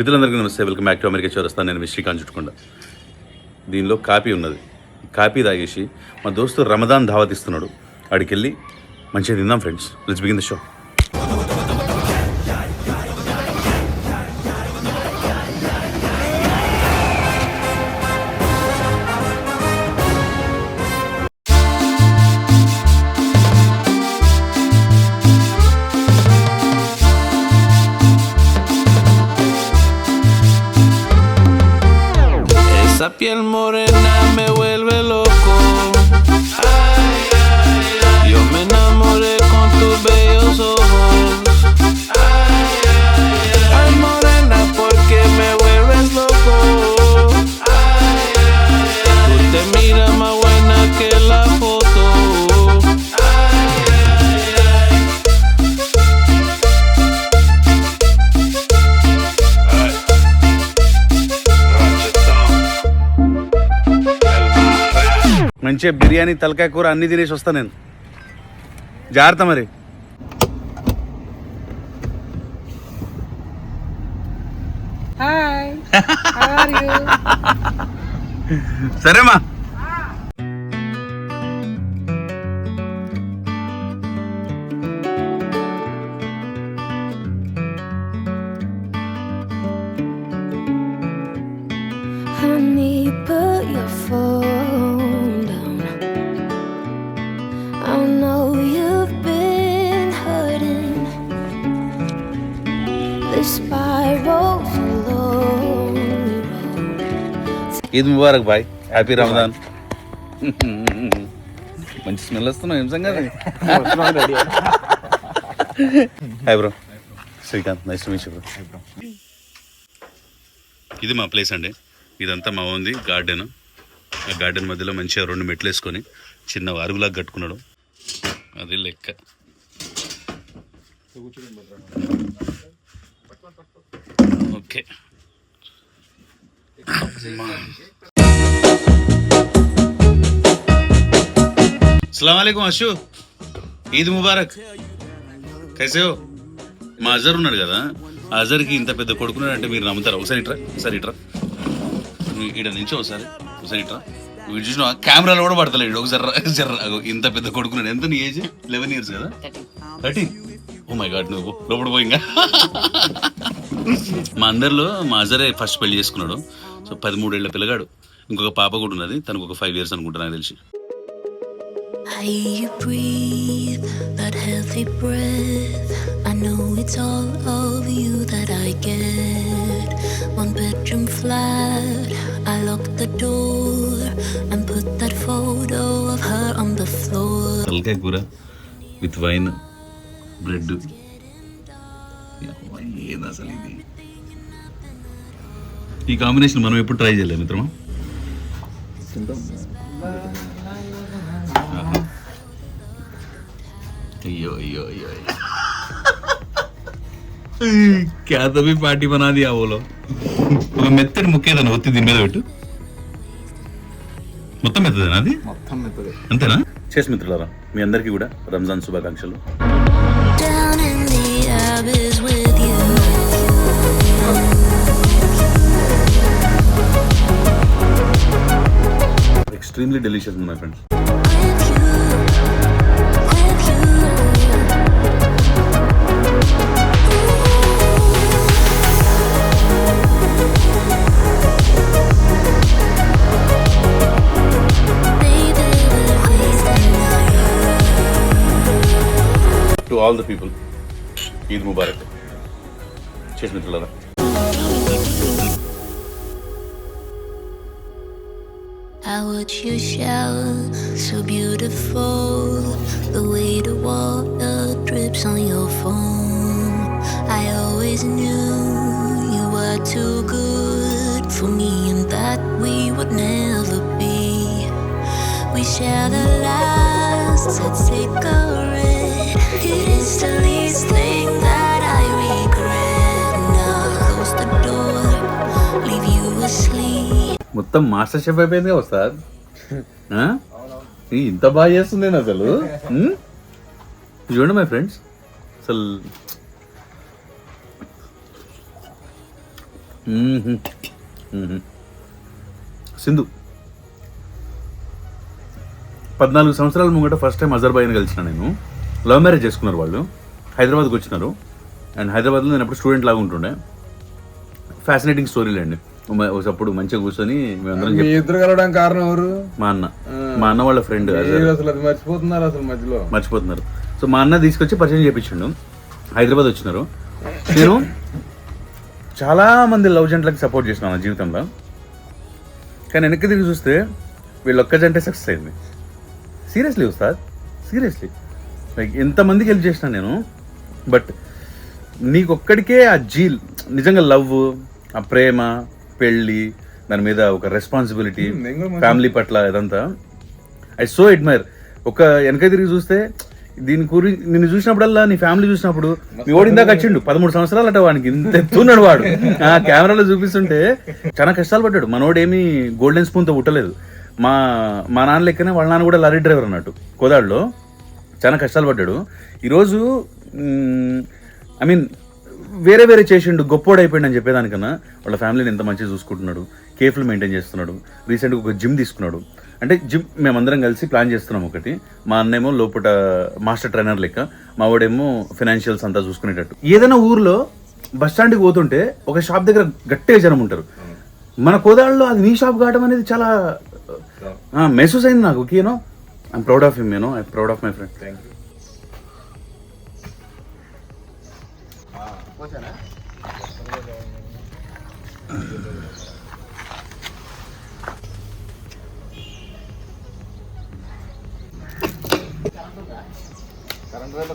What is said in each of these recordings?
మిత్రులందరికీ నమస్తే, welcome back to America చౌరస్తా. నేను శ్రీకాంత్ చుట్టుకొండ. దీనిలో కాపీ ఉన్నది. కాపీ తాగేసి మా దోస్తు రమదాన్ దావత్ ఇస్తున్నాడు. ఆడికి వెళ్ళి మంచిగా తిందాం friends. Let's begin the show. Esa piel morena me vuelve loco. Yo me enamoré con tus bellos ojos. Ay, morena, porque me vuelves loco. Tú te miras más buena que la foto. మంచిగా బిర్యానీ, తలకాయ కూర అన్ని తినేసి వస్తా నేను. జాగ్రత్త మరి. Hi, how are you? సరేమా. Honey, put your phone down. I know you've been hurting. The spiral's a lonely road. Eid ముబారక్ బాయ్. హ్యాపీ రమదాన్. మంచి స్మెల్ వస్తున్నావు. ఏం సంగతి? Hi bro, Srikanth. Nice to meet you bro. ఇది మా ప్లేస్ అండి. ఇదంతా మా ఉంది గార్డెన్. ఆ గార్డెన్ మధ్యలో మంచిగా 2 మెట్లు వేసుకొని చిన్న అరుగులాగా కట్టుకున్నాడు. అది లెక్క. ఓకే. अस्सलाम वालेकुम अशु, ఈద్ ముబారక్. కైసే హో? మా అజర్ ఉన్నాడు కదా, ఆ అజర్కి ఇంత పెద్ద కొడుకున్నాడు అంటే మీరు నమ్ముతారా? ఒకసారి ఇట్రా, ఒకసారి ఇట్రా. ఇక్కడ నుంచో ఒకసారి ఇట్రా. వీడు చూసిన కెమెరాలో కూడా పడతలేడు. ఒకసారి జర్ర. ఇంత పెద్ద కొడుకున్నాడు. ఎంత నీ ఏజ్? 11 years కదా? 13. ఓ మై గాడ్, నువ్వు లోపల పోయింగా. మా అందరిలో మా అజరే ఫస్ట్ పెళ్లి చేసుకున్నాడు. సో 13 ఏళ్ల పిల్లగాడు. ఇంకొక పాప కూడా ఉన్నది. తనకు ఒక 5 years అనుకుంటా, నాకు తెలిసి. I hear you breathe that healthy breath. I know it's all of you that I get. 1 bedroom flat, I lock the door and put that photo of her on the floor. తలకాయ కూర with wine, bread. ఏది అసలు ఇది? ఈ combination మనం ఎప్పుడు try చేయలేము మిత్రమా. అయ్యో అయ్యో అయ్యో క్యా తబీ పార్టీ బనాది ఆవోలో. ఒక మెత్తడి ముక్కేదాన్ని ఒత్తి దీని మీద పెట్టు. మొత్తం మెత్తదేనా అది? మొత్తం మెత్తదే. అంతేనా? చేసి మిత్రులారా, మీ అందరికీ కూడా రంజాన్ శుభాకాంక్షలు. Down in the abyss with you. Extremely delicious my friends. To all the people, Eid Mubarak. Cheers మిత్రులారా. I watch you shower, so beautiful. The way the water drips on your phone. I always knew you were too good for me and that we would never be. We shared a last cigarette. It is the least thing that I regret. Now close the door, leave you asleep. మొత్తం master chef అయిపోయిందిగా వస్తాద్. ఇంత బాగా చేస్తుంది నేను అసలు. చూడండి my friends, అసలు సింధు 14 సంవత్సరాల ముంగట ఫస్ట్ టైం అజర్బైజాన్ కలిసిన నేను. లవ్ మ్యారేజ్ చేసుకున్నారు వాళ్ళు. హైదరాబాద్కి వచ్చినారు. అండ్ హైదరాబాద్లో నేను అప్పుడు స్టూడెంట్ లాగా ఉంటుండే. ఫ్యాసినేటింగ్ స్టోరీలు అండి. అప్పుడు మంచిగా కూర్చొని మేమందరం ఇద్దరు కలవడానికి కారణం ఎవరు? మా అన్న వాళ్ళ ఫ్రెండ్. అసలు అది మర్చిపోతున్నారు అసలు మర్చిపోతున్నారు. సో మా అన్న తీసుకొచ్చి పరిచయం చేయించిండు. హైదరాబాద్ వచ్చినారు. నేను చాలా మంది లవ్ జంటలకు సపోర్ట్ చేసినాను నా జీవితంలో. కానీ వెనక్కి తిరిగి చూస్తే వీళ్ళు ఒక్క జంటే సక్సెస్ అయింది. సీరియస్లీ ఉస్తాద్, సీరియస్లీ. లైక్ ఎంతమందికి హెల్ప్ చేసినా నేను. బట్ నీకొక్కడికే ఆ జీల్, నిజంగా లవ్, ఆ ప్రేమ, పెళ్ళి, దాని మీద ఒక రెస్పాన్సిబిలిటీ, ఫ్యామిలీ పట్ల ఇదంతా ఐ సో అడ్మైర్. ఒక వెనక తిరిగి చూస్తే దీని గురించి నిన్ను చూసినప్పుడల్లా, నీ ఫ్యామిలీ చూసినప్పుడు, మీ వాడు ఇందాక వచ్చిండు 13 సంవత్సరాలు అట, వానికి ఇంత ఎత్తున్నాడు వాడు. ఆ కెమెరాలో చూపిస్తుంటే చాలా కష్టాలు పడ్డాడు. మనోడు ఏమీ గోల్డెన్ స్పూన్తో పుట్టలేదు. మా నాన్న లెక్కనే వాళ్ళ నాన్న కూడా లారీ డ్రైవర్ అన్నట్టు కోదాడులో. చాలా కష్టాలు పడ్డాడు. ఈరోజు ఐ మీన్ వేరే వేరే చేసిండు, గొప్పోడు అయిపోయిండు అని చెప్పేదానికన్నా వాళ్ళ ఫ్యామిలీని ఎంత మంచిగా చూసుకుంటున్నాడు, కేఫ్లు మెయింటైన్ చేస్తున్నాడు. రీసెంట్గా ఒక జిమ్ తీసుకున్నాడు. అంటే జిమ్ మేమందరం కలిసి ప్లాన్ చేస్తున్నాం ఒకటి. మా అన్నేమో లోపల మాస్టర్ ట్రైనర్ లెక్క, మా వాడేమో ఫైనాన్షియల్స్ అంతా చూసుకునేటట్టు. ఏదైనా ఊర్లో బస్ స్టాండ్కి పోతుంటే ఒక షాప్ దగ్గర గట్టిగా జనం ఉంటారు. మన కోదాళ్ళలో అది నీ షాప్ కావడం అనేది చాలా మెసేజ్ అయింది నాకు. You know I'm proud of him, you know I'm proud of my friend. Thank you.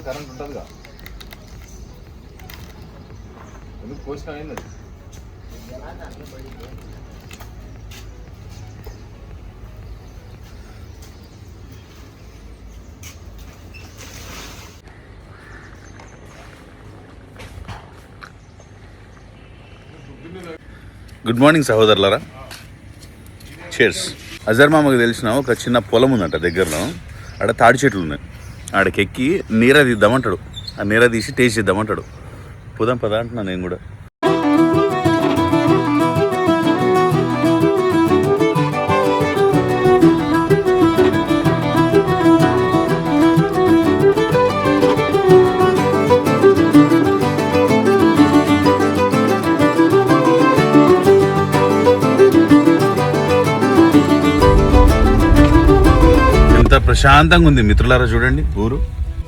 Current ఉంటుందిగా, ఎందుకు పోసిన అయింది. గుడ్ మార్నింగ్ సహోదరులారా. చేర్స్. అజర్ మామకు తెలిసిన ఒక చిన్న పొలం ఉందంట దగ్గరలో. ఆడ తాడి చెట్లు ఉన్నాయి. ఆడకి ఎక్కి నీర తీద్దామంటాడు. ఆ నీర తీసి టేస్ట్ చేద్దామంటాడు. పోదాం పదా అంటున్నా నేను కూడా. ఎంత ప్రశాంతంగా ఉంది మిత్రులారా. చూడండి ఊరు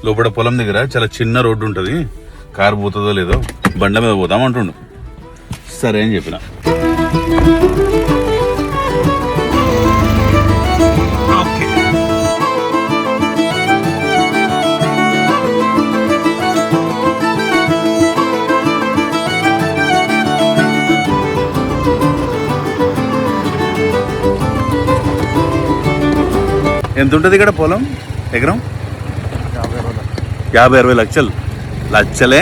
లోపల పొలం దగ్గర చాలా చిన్న రోడ్డు ఉంటుంది. కారు పోతుందో లేదో, బండ మీద పోదాం అంటుండు. సరే అని చెప్పిన. ఎంత ఉంటుంది ఇక్కడ పొలం? ఎకరం 50-60 లక్షలు. లక్షలే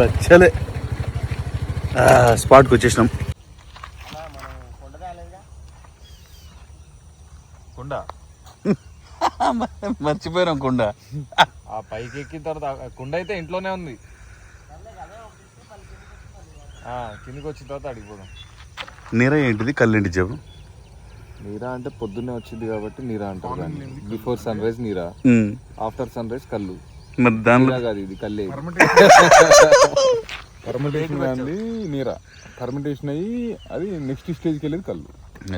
లక్షలే. స్పాట్కి వచ్చేసినాం. కొండ మర్చిపోయినాం కొండ. ఆ పైకి ఎక్కిన తర్వాత కొండ అయితే ఇంట్లోనే ఉంది. కిందికి వచ్చిన తర్వాత అడిగిపోదాం. నీరా ఏంటిది? కళ్ళేంటి చెప్పు. నీరా అంటే పొద్దున్నే వచ్చింది కాబట్టి నీరా అంటారు. బిఫోర్ సన్ రైజ్ నీరా, ఆఫ్టర్ సన్ రైజ్ కళ్ళు. మరి దానిలో కాదు, ఇది కళ్ళే. ఫర్మెంటేషన్ అండి నీరా. ఫర్మెంటేషన్ అయ్యి అది నెక్స్ట్ స్టేజ్కి వెళ్ళేది కళ్ళు.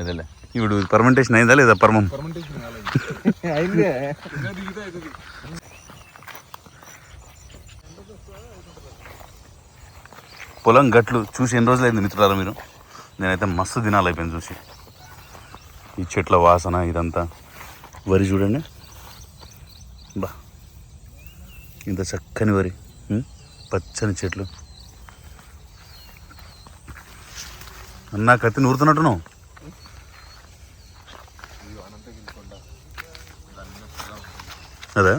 అదేలే. ఇప్పుడు ఫర్మెంటేషన్ అయిందా లేదా? పర్మం అయిందే. పొలం గట్లు చూసి ఎన్ని రోజులు అయింది మిత్రులారా మీరు? నేనైతే మస్తు దినాలు అయిపోయింది చూసి. ఈ చెట్ల వాసన ఇదంతా. వరి చూడండి బా, ఇంత చక్కని వరి, పచ్చని చెట్లు. అన్నా కత్తి నూరుతున్నట్టున్నావు. అదే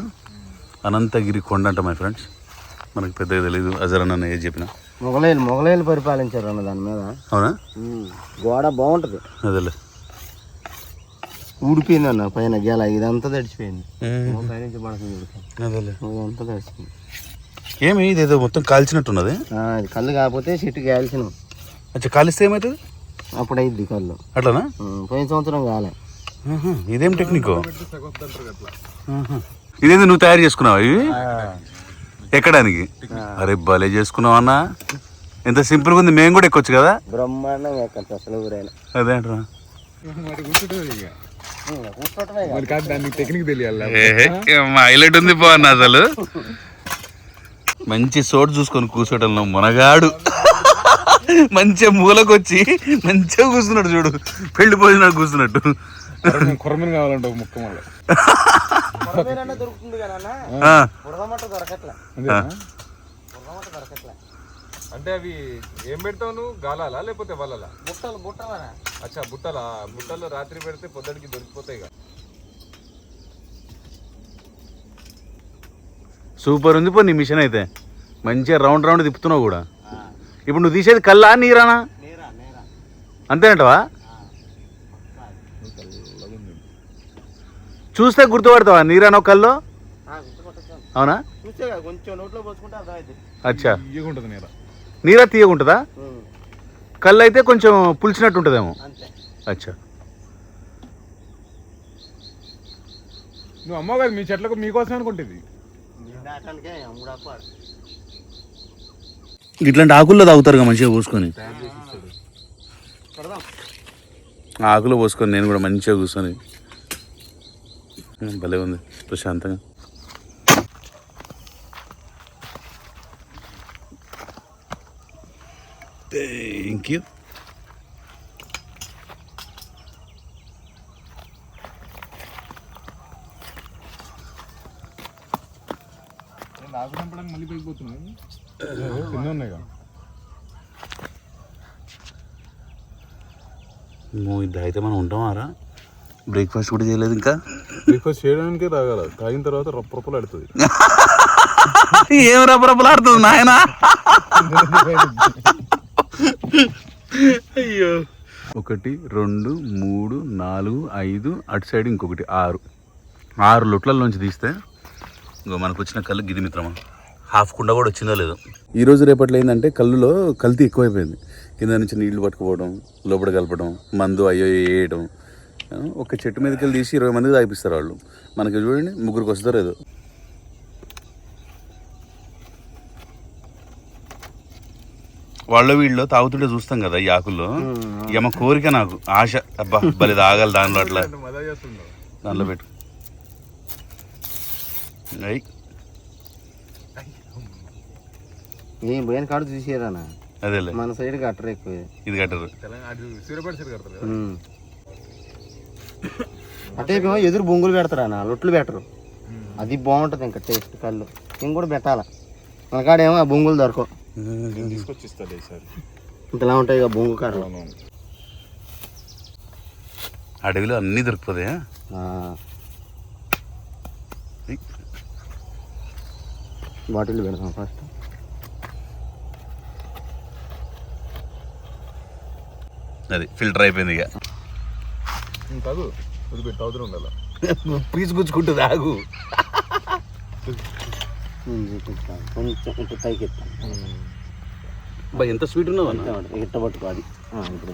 అనంతగిరి కొండ అంట మై ఫ్రెండ్స్. మనకి పెద్దగా తెలియదు. అజర్ అన్న ఏది చెప్పినా మొగలైలు పరిపాలించారు అన్న దాని మీద. అవునా? గోడ బాగుంటది. అదేలే. ఊడిపోయింది అన్న పైన గేల, ఇదంతా తడిచిపోయింది. పైనుంచి పడుతుంది, అదేలే. ఇదంతా తడిచిపోయింది. ఏమి ఇదేదో మొత్తం కాల్చినట్టున్నది. ఇది కళ్ళు కాకపోతే చెట్టు కాల్చిన అచ్చా, కాలిస్తే ఏమవుతుంది? అప్పుడు అయింది కళ్ళు. అట్లానా? పోయిన సంవత్సరం కాలే. ఇదేం టెక్నిక్? ఇదేంది నువ్వు తయారు చేసుకున్నావా ఇవి ఎక్కడానికి? అరే భలే చేసుకున్నావు అన్న, ఎంత సింపుల్గా ఉంది. మేము కూడా ఎక్కొచ్చు కదా. బ్రహ్మాండంగా ఎక్కచ్చు అసలు ఊరైనా. అదే అంటారా? హైలైట్ ఉంది పో అన్న అసలు. మంచి చోటు చూసుకొని కూర్చోటంలో మునగాడు మంచిగా మూలకు వచ్చి మంచిగా కూర్చున్నాడు చూడు, పెళ్లి భోజనాలు కూర్చున్నట్టు. కొరమీన కావాలంటే ముక్క మళ్ళీ దొరుకుతుంది కదా దొరకట్లే. అంటే అవి ఏం పెడతావు నువ్వు? గాలాలా లేకపోతే వలలా? బుట్టలు బుట్టలా. అచ్చా బుట్టలా? బుట్టలు రాత్రి పెడితే పొద్దుడికి దొరికిపోతాయి కదా. సూపర్ ఉంది పో నీ మిషన్ అయితే. మంచిగా రౌండ్ రౌండ్ తిప్పుతున్నావు కూడా. ఇప్పుడు నువ్వు తీసేది కల్లా నీరానా? అంతేనంటవా? చూస్తే గుర్తుపడతావా నీరానో కల్లో? అవునా? కొంచెం నోట్లో పోసుకుంటే అర్థమైంది. అచ్చా, తీయగుంటుంది నీర. నీరా తీయగుంటుందా? కళ్ళు అయితే కొంచెం పులిచినట్టు ఉంటుందేమో. అచ్చా, నువ్వు అమ్మవు కదా మీ చెట్లకు మీకోసం అనుకుంటుంది. ఇట్లాంటి ఆకుల్లో తాగుతారుగా మంచిగా పోసుకొని. ఆకులో పోసుకొని నేను కూడా మంచిగా కూర్చొని. భలే ఉంది ప్రశాంతంగా. Thank you. నాకు చంపడానికి మళ్ళీ పైకిపోతున్నావు. కింద ఉన్నాయి కదా. నువ్వు ఇది అయితే మనం ఉంటామారా? బ్రేక్ఫాస్ట్ కూడా చేయలేదు ఇంకా. బ్రేక్ఫాస్ట్ చేయడానికే తాగాల, తాగిన తర్వాత రప్పరప్పలు ఆడుతుంది. ఏం రప్పరప్పలు ఆడుతుంది నాయన? అయ్యో. 1 2 3 4 5 అటు సైడ్ ఇంకొకటి 6 లొట్లలోంచి తీస్తే ఇంకో మనకు వచ్చిన కళ్ళు గిది మిత్రమా. హాఫ్ కుండ కూడా వచ్చిందో లేదో. ఈరోజు రేపట్లో ఏంటంటే కళ్ళులో కల్తీ ఎక్కువైపోయింది. కింద నుంచి నీళ్లు పట్టుకుపోవడం, లోపల కలపడం, మందు అయ్యో వేయడం. ఒక చెట్టు మీదకి వెళ్ళి తీసి 20 మందికి తాగిపిస్తారు వాళ్ళు. మనకి చూడండి 3 వస్తారో ఏదో. వాళ్ళ వీళ్ళు తాగుతుంటే చూస్తాం కదా ఈ ఆకుల్లో. ఏమో కోరిక నాకు, ఆశ. అబ్బా భలే తాగాలి దానిలో, అట్లా దానిలో పెట్టు. అయ్యి ఏం పోయిన కాడు చూసారా? అదేలే, మన సైడ్ కట్టరు ఎక్కువ. ఇది కట్టరు. అంటే ఎదురు బొంగులు పెడతారా, లొట్లు పెట్టరు. అది బాగుంటది ఇంకా టేస్ట్. కళ్ళు నేను కూడా పెట్టాలా. మన కాడేమో ఆ బొంగులు దొరకవు. తీసుకొచ్చిస్తాడు సార్. ఇంతలా ఉంటాయి ఇక బొంగు కాడలు. అడవిలో అన్నీ దొరికిపోతాయా? బాటిల్ పెడతాం ఫస్ట్. అది ఫిల్టర్ అయిపోయింది ఇక. తాగు వదిలిపెట్టి తాగుతూ ఉండాలి. పీచు గుచ్చుకుంటుంది ఆగు. కొంచెం ఇప్పుడు పైకి ఎత్తాను. ఎంత స్వీట్ ఉన్నావు అన్న. ఇట్ట పట్టుకో. అది ఇప్పుడు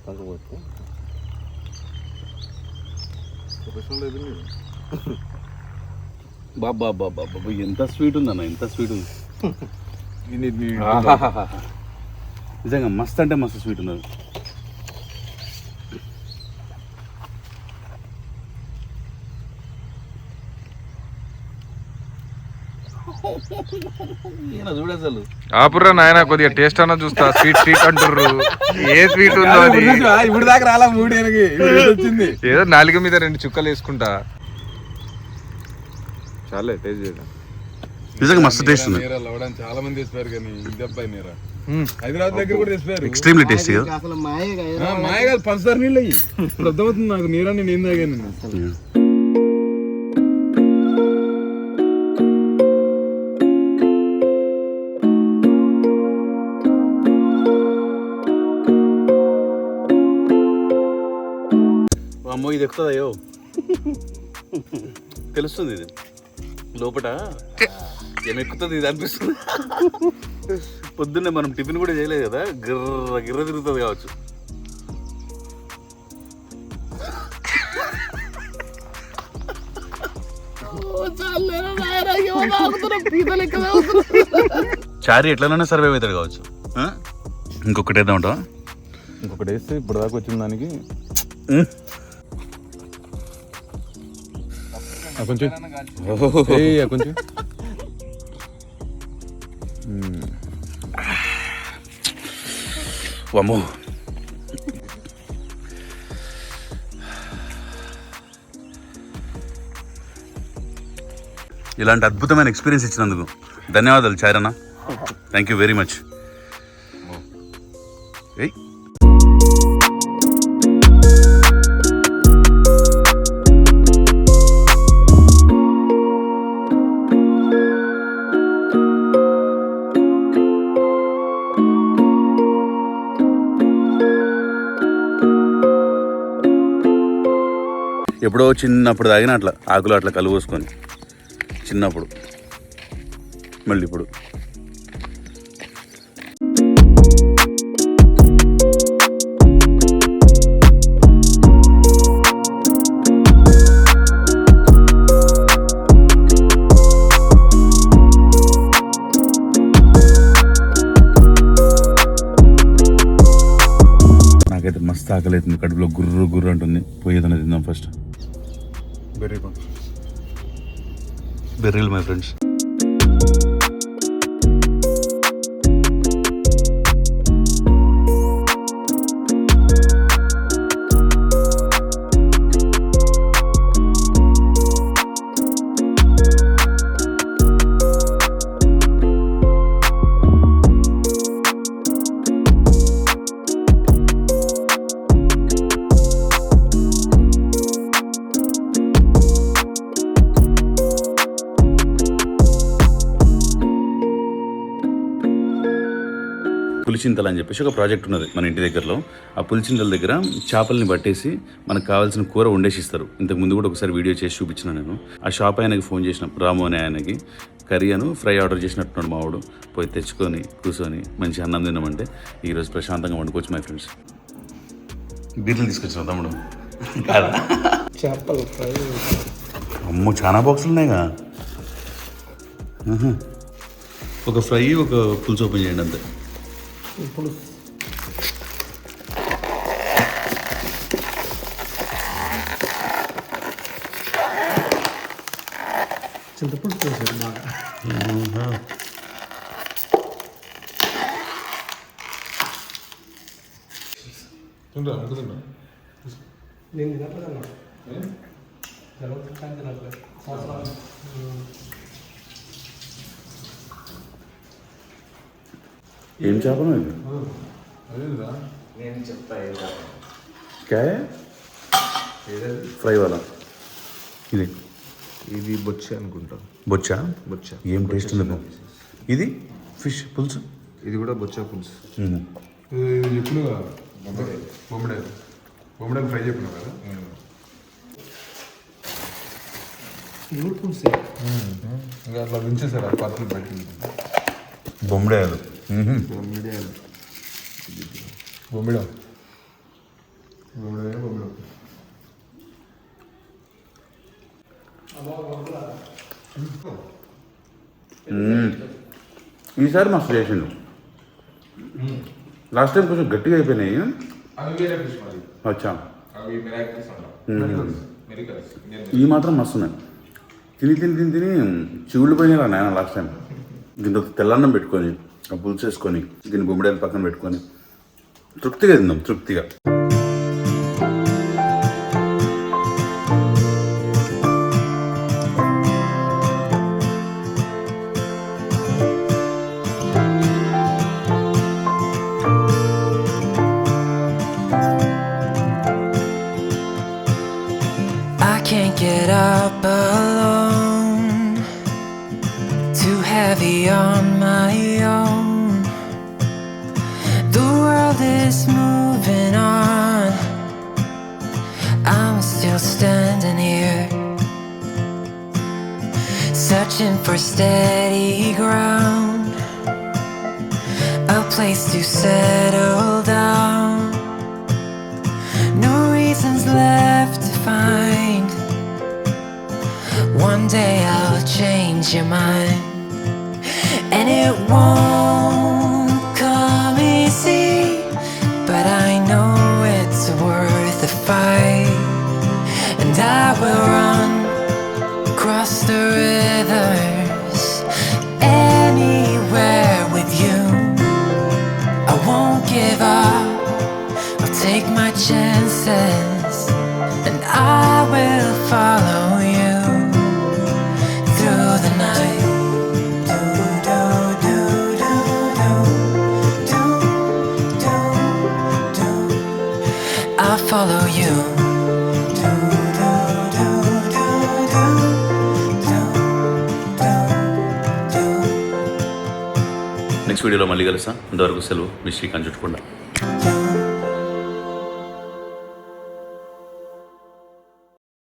పక్క పోతే బాబా బాబా బాబా ఎంత స్వీట్ ఉందన్న, ఎంత స్వీట్ ఉంది. నిజంగా మస్తు అంటే మస్తు స్వీట్ ఉన్నది. చూడసలు ఆపుర్రా నాయన, కొద్దిగా టేస్ట్ అన్న చూస్తా. స్వీట్ స్వీట్ అంటుర్రు. ఏ స్వీట్ ఉందో అది. ఇప్పుడు దాకా రాలా మూడేనకి వచ్చింది. ఏదో నాలుగు మీద 2 చుక్కలు వేసుకుంటా. చాలా టేస్ట్ చేద్దాం. నిజంగా మస్తు టేస్ట్ ఉంది. చాలా మంది చేసిపోయారు కానీ ఇది అబ్బాయి నీరా హైదరాబాద్ దగ్గర కూడా చేసిపోయారు. Extremely tasty. అసలు మాయ కాదు, పంచదార నీళ్ళు అయ్యి. ఇప్పుడు అర్థమవుతుంది నాకు. నీరా నేను ఏం తాగాను. అమ్మో ఇది ఎక్కుతుందయ్యో. తెలుస్తుంది ఇది. లోపట ఏమెక్కుతుంది ఇది అనిపిస్తుంది. పొద్దున్నే మనం టిఫిన్ కూడా చేయలేదు కదా, గిర్ర గిర్ర తిరుగుతుంది కావచ్చు. చారి ఎట్లనైనా సర్వే అవుతాడు కావచ్చు. ఇంకొకటి వేద్దాం ఉంటావా? ఇంకొకటి వేస్తే ఇప్పుడు దాకా వచ్చిన దానికి కొంచెం కొంచెం వామ్మో. ఇలాంటి అద్భుతమైన ఎక్స్పీరియన్స్ ఇచ్చినందుకు ధన్యవాదాలు చారన్న. Thank you very much. ఎప్పుడో చిన్నప్పుడు తాగిన అట్లా ఆకులు అట్లా కలుపోసుకొని చిన్నప్పుడు, మళ్ళీ ఇప్పుడు నాకైతే మస్తు ఆకలి అవుతుంది, కడుపులో గుర్రు గుర్రు అంటుంది. పోయేదన్న తిందాం ఫస్ట్. బెర్రీలు మై ఫ్రెండ్స్. పులిచింతలు అని చెప్పేసి ఒక ప్రాజెక్ట్ ఉన్నది మన ఇంటి దగ్గరలో. ఆ పులిచింతల దగ్గర చేపల్ని పట్టేసి మనకు కావాల్సిన కూర వండేసి ఇస్తారు. ఇంతకు ముందు కూడా ఒకసారి వీడియో చేసి చూపించిన నేను. ఆ షాప్ ఆయనకి ఫోన్ చేసిన, రాము అనే ఆయనకి. కర్రీ అను ఫ్రై ఆర్డర్ చేసినట్టున్నాడు మావాడు. పోయి తెచ్చుకొని కూర్చొని మంచి అన్నం తిన్నామంటే ఈరోజు ప్రశాంతంగా వండుకోవచ్చు మై ఫ్రెండ్స్. బీర్లు తీసుకొచ్చిన తమ్ముడు కాదా? చేపలు ఫ్రై. అమ్మో చాలా బాక్సులు ఉన్నాయిగా. ఒక ఫ్రై ఒక పులుసు ఓపెన్ చేయండి అంతే. ఇప్పుడు చింతపుడు చేశారు బాగా. నేను తినట్లేదన్నా. ఏం చేపలు ఇది? ఫ్రై వాలా ఇది? ఇది బొచ్చ అనుకుంటా. బొచ్చా? బొచ్చ. ఏం టేస్ట్ ఉంది. ఇది ఫిష్ పులుసు. ఇది కూడా బొచ్చ పులుసు. ఎప్పుడు బొమ్మడాలు ఫ్రై చెప్పినావు కదా. ఇంకా అట్లా ఉంచేసారు ఆ పాత్రలు పెట్టి. బొమ్మడాయలు. బొమ్మిడం ఈసారి మస్తు చేసిండు. లాస్ట్ టైం కొంచెం గట్టిగా అయిపోయినాయి. అచ్చా, ఈ మాత్రం మస్తు ఉన్నాయి. తిని తిని తిని తిని చిగుళ్ళు పోయినాయి నాయన లాస్ట్ టైం. దీంతో తెల్లన్నం పెట్టుకొని ఆ పులుసు వేసుకొని దీన్ని బొమ్మిడాయలు పక్కన పెట్టుకొని తృప్తిగా తిందాం, తృప్తిగా. I can't get up alone, too heavy on my own. The world is moving on, I'm still standing here, searching for steady ground, a place to settle down. No reasons left to find. One day I'll change your mind, and it won't come easy, but I know it's worth the fight. And I will run across the rivers, anywhere with you. I won't give up, I'll take my chances, and I will follow you through the night. Do, do, do, do, do, do, do, do. I'll follow you. Do, do, do, do, do, do, do, do. Next వీడియోలో మళ్ళీ కలుస్తాం. అంతవరకు సెలవు. మీ Srikanth చుట్టుకుండా. Do,